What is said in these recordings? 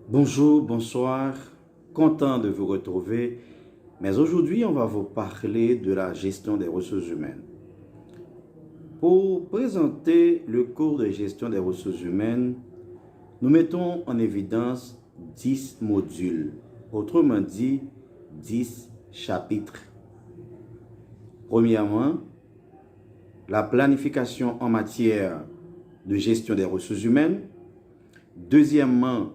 Bonjour, bonsoir, content de vous retrouver. Mais aujourd'hui, on va vous parler de la gestion des ressources humaines. Pour présenter le cours de gestion des ressources humaines, nous mettons en évidence 10 modules, autrement dit 10 chapitres. Premièrement, la planification en matière de gestion des ressources humaines. Deuxièmement,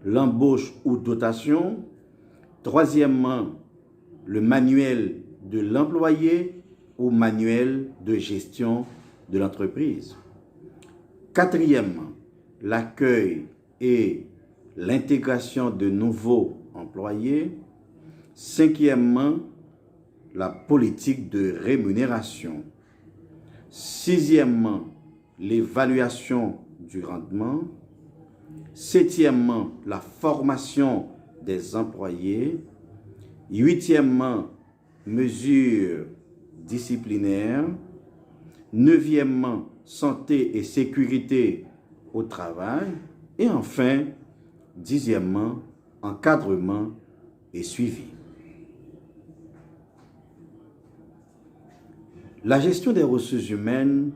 l'embauche ou dotation. Troisièmement, le manuel de l'employé ou manuel de gestion de l'entreprise. Quatrièmement, l'accueil et l'intégration de nouveaux employés. Cinquièmement, la politique de rémunération. Sixièmement, l'évaluation du rendement. Septièmement, la formation des employés. Huitièmement, mesures disciplinaires. Neuvièmement, santé et sécurité au travail. Et enfin, dixièmement, encadrement et suivi. La gestion des ressources humaines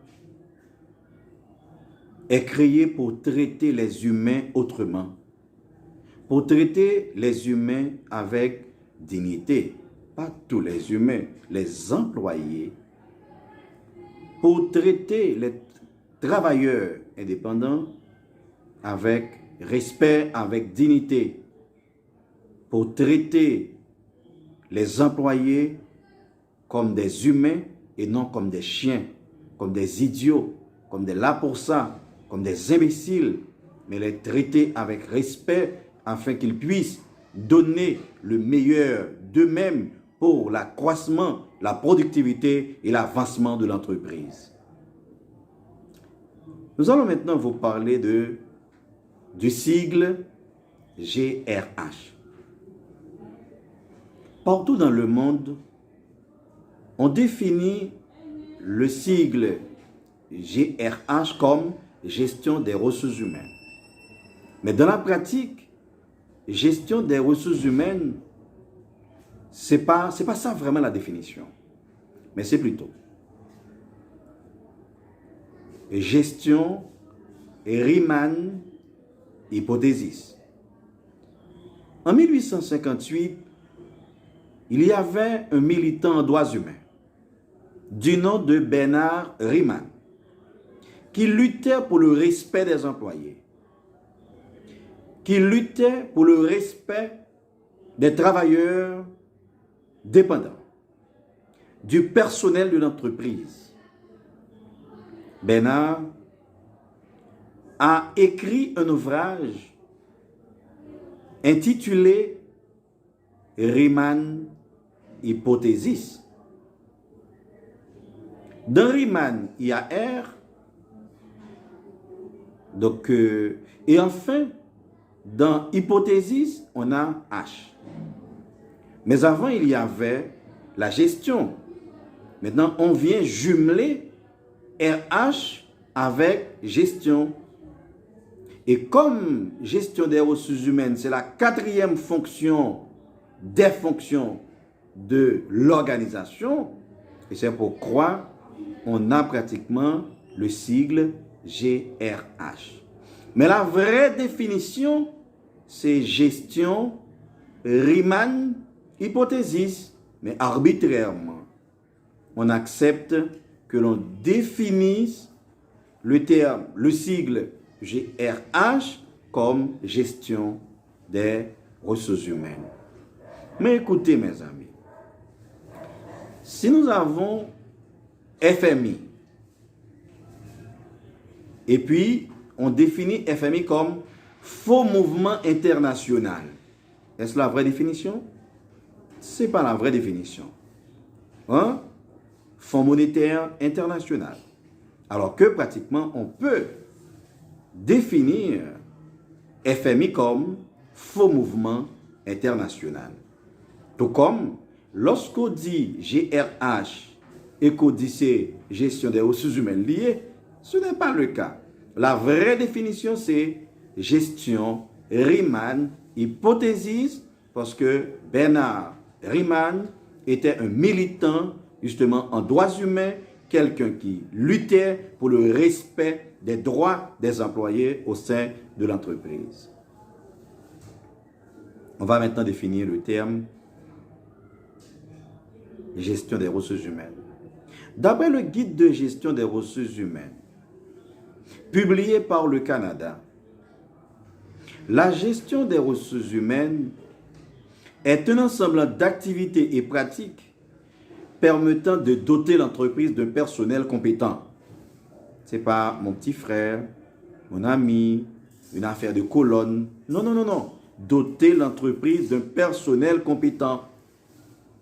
est créée pour traiter les humains autrement, pour traiter les humains avec dignité, pas tous les humains, les employés, pour traiter les travailleurs indépendants avec respect, avec dignité, pour traiter les employés comme des humains et non comme des chiens, comme des idiots, comme des là pour ça, comme des imbéciles, mais les traiter avec respect afin qu'ils puissent donner le meilleur d'eux-mêmes pour l'accroissement, la productivité et l'avancement de l'entreprise. Nous allons maintenant vous parler du sigle GRH. Partout dans le monde, on définit le sigle GRH comme gestion des ressources humaines. Mais dans la pratique, gestion des ressources humaines, c'est pas ça vraiment la définition. Mais c'est plutôt gestion Riemann hypothesis. En 1858, il y avait un militant en droits humains du nom de Bernard Riemann qui luttait pour le respect des employés, qui luttait pour le respect des travailleurs dépendants, du personnel de l'entreprise. Bernard a écrit un ouvrage intitulé Riemann hypothesis. Dans Riemann, il y a R. Donc, et enfin, dans hypothesis, on a H. Mais avant, il y avait la gestion. Maintenant, on vient jumeler RH avec gestion. Et comme gestion des ressources humaines, c'est la quatrième fonction des fonctions de l'organisation, et c'est pourquoi on a pratiquement le sigle GRH. Mais la vraie définition, c'est gestion Riemann hypothesis, mais arbitrairement. On accepte que l'on définisse le terme, le sigle GRH comme gestion des ressources humaines. Mais écoutez mes amis, si nous avons FMI, et puis on définit FMI comme faux mouvement international, est-ce la vraie définition? Ce n'est pas la vraie définition. Hein? Fonds monétaire international. Alors que pratiquement on peut définir FMI comme faux mouvement international. Tout comme lorsqu'on dit GRH et qu'on dit c'est gestion des ressources humaines liées, ce n'est pas le cas. La vraie définition, c'est gestion Riemann hypothésise parce que Bernard Riemann était un militant justement en droits humains, quelqu'un qui luttait pour le respect des droits des employés au sein de l'entreprise. On va maintenant définir le terme gestion des ressources humaines. D'après le guide de gestion des ressources humaines, publié par le Canada, la gestion des ressources humaines est un ensemble d'activités et pratiques permettant de doter l'entreprise d'un personnel compétent. Ce n'est pas mon petit frère, mon ami, une affaire de colonne. Non, non, non, non. Doter l'entreprise d'un personnel compétent.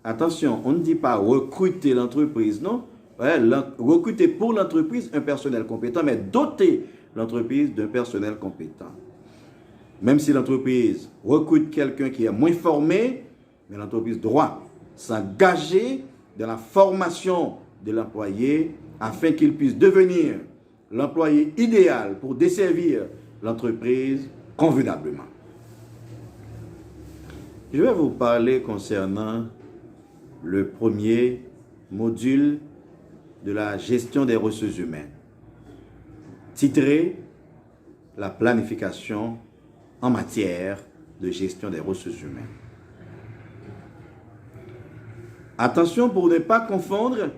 Attention, on ne dit pas recruter l'entreprise, non. Ouais, recruter pour l'entreprise un personnel compétent, mais doter l'entreprise d'un personnel compétent. Même si l'entreprise recrute quelqu'un qui est moins formé, mais l'entreprise doit s'engager dans la formation de l'employé afin qu'il puisse devenir l'employé idéal pour desservir l'entreprise convenablement. Je vais vous parler concernant le premier module de la gestion des ressources humaines, titré « La planification en matière de gestion des ressources humaines ». Attention pour ne pas confondre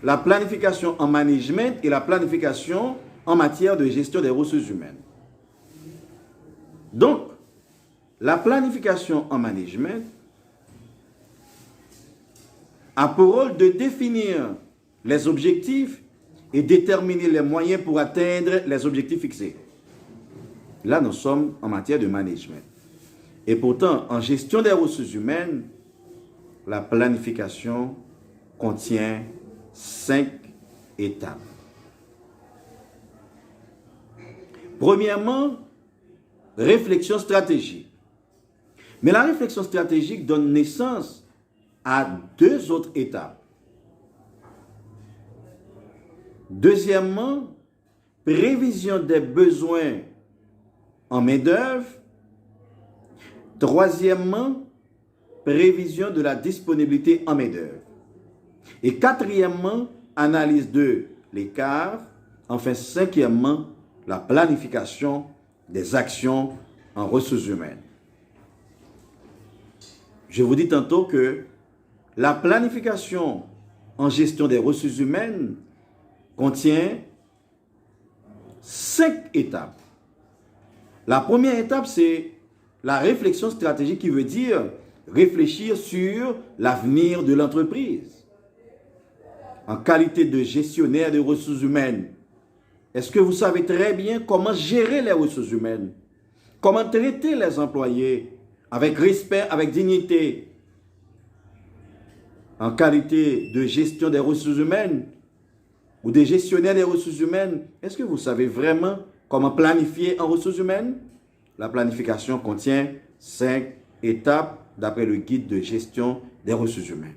la planification en management et la planification en matière de gestion des ressources humaines. Donc, la planification en management a pour rôle de définir les objectifs et déterminer les moyens pour atteindre les objectifs fixés. Là, nous sommes en matière de management. Et pourtant, en gestion des ressources humaines, la planification contient 5 étapes. Premièrement, réflexion stratégique. Mais la réflexion stratégique donne naissance à 2 autres étapes. Deuxièmement, prévision des besoins en main-d'œuvre. Troisièmement, prévision de la disponibilité en main-d'œuvre. Et quatrièmement, analyse de l'écart. Enfin, cinquièmement, la planification des actions en ressources humaines. Je vous dis tantôt que la planification en gestion des ressources humaines contient 5 étapes. La première étape, c'est la réflexion stratégique qui veut dire réfléchir sur l'avenir de l'entreprise. En qualité de gestionnaire des ressources humaines, est-ce que vous savez très bien comment gérer les ressources humaines? Comment traiter les employés avec respect, avec dignité? En qualité de gestion des ressources humaines ou de gestionnaire des ressources humaines, est-ce que vous savez vraiment comment planifier en ressources humaines? La planification contient 5 étapes d'après le guide de gestion des ressources humaines.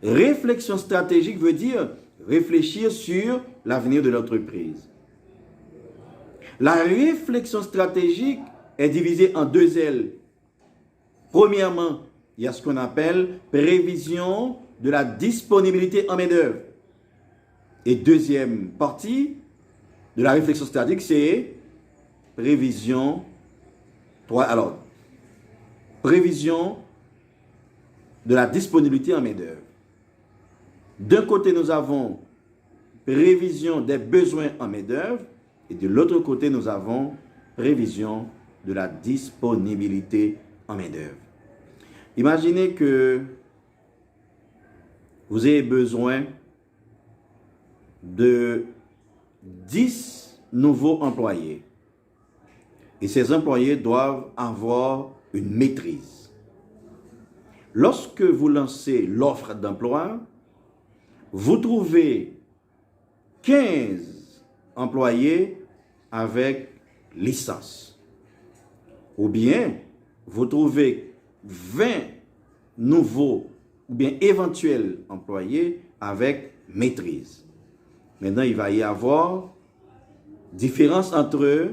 Réflexion stratégique veut dire réfléchir sur l'avenir de l'entreprise. La réflexion stratégique est divisée en 2 ailes. Premièrement, il y a ce qu'on appelle prévision de la disponibilité en main-d'œuvre. Et deuxième partie de la réflexion stratégique, c'est prévision de la disponibilité en main-d'œuvre. D'un côté, nous avons prévision des besoins en main-d'œuvre et de l'autre côté, nous avons prévision de la disponibilité en main-d'œuvre. Imaginez que vous ayez besoin de 10 nouveaux employés et ces employés doivent avoir une maîtrise. Lorsque vous lancez l'offre d'emploi, vous trouvez 15 employés avec licence. Ou bien, vous trouvez 20 nouveaux ou bien éventuels employés avec maîtrise. Maintenant, il va y avoir différence entre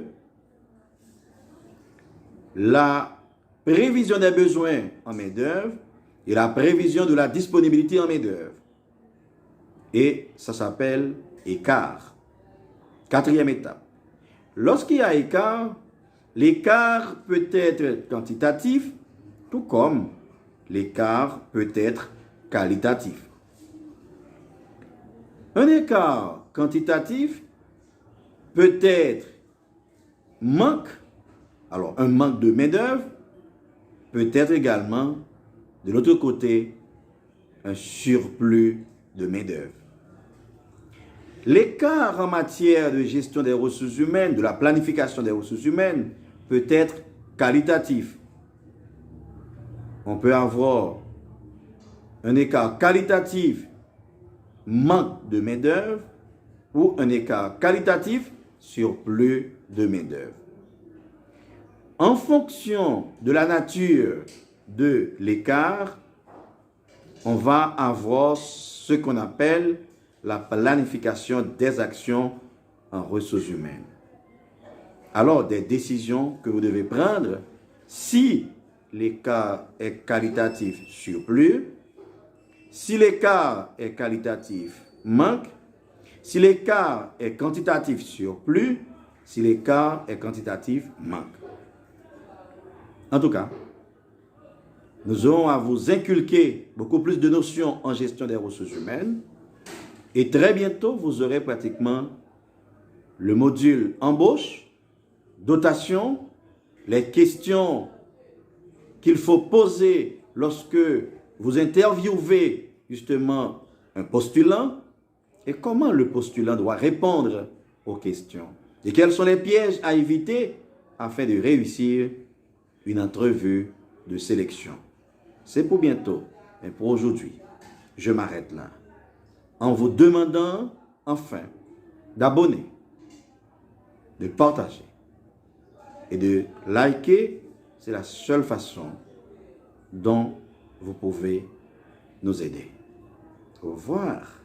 la prévision des besoins en main-d'œuvre et la prévision de la disponibilité en main-d'œuvre. Et ça s'appelle écart. Quatrième étape. Lorsqu'il y a écart, l'écart peut être quantitatif, tout comme l'écart peut être qualitatif. Un écart quantitatif peut être manque, alors un manque de main-d'œuvre, peut être également, de l'autre côté, un surplus de main-d'œuvre. L'écart en matière de gestion des ressources humaines, de la planification des ressources humaines, peut être qualitatif. On peut avoir un écart qualitatif, manque de main-d'œuvre, ou un écart qualitatif, surplus de main-d'œuvre. En fonction de la nature de l'écart, on va avoir ce qu'on appelle la planification des actions en ressources humaines. Alors, des décisions que vous devez prendre si l'écart est qualitatif surplus, si l'écart est qualitatif manque, si l'écart est quantitatif surplus, si l'écart est quantitatif manque. En tout cas, nous aurons à vous inculquer beaucoup plus de notions en gestion des ressources humaines et très bientôt, vous aurez pratiquement le module embauche, dotation, les questions qu'il faut poser lorsque vous interviewez justement un postulant et comment le postulant doit répondre aux questions et quels sont les pièges à éviter afin de réussir une entrevue de sélection. C'est pour bientôt, mais pour aujourd'hui, je m'arrête là en vous demandant enfin d'abonner, de partager et de liker. C'est la seule façon dont vous pouvez nous aider. Au revoir.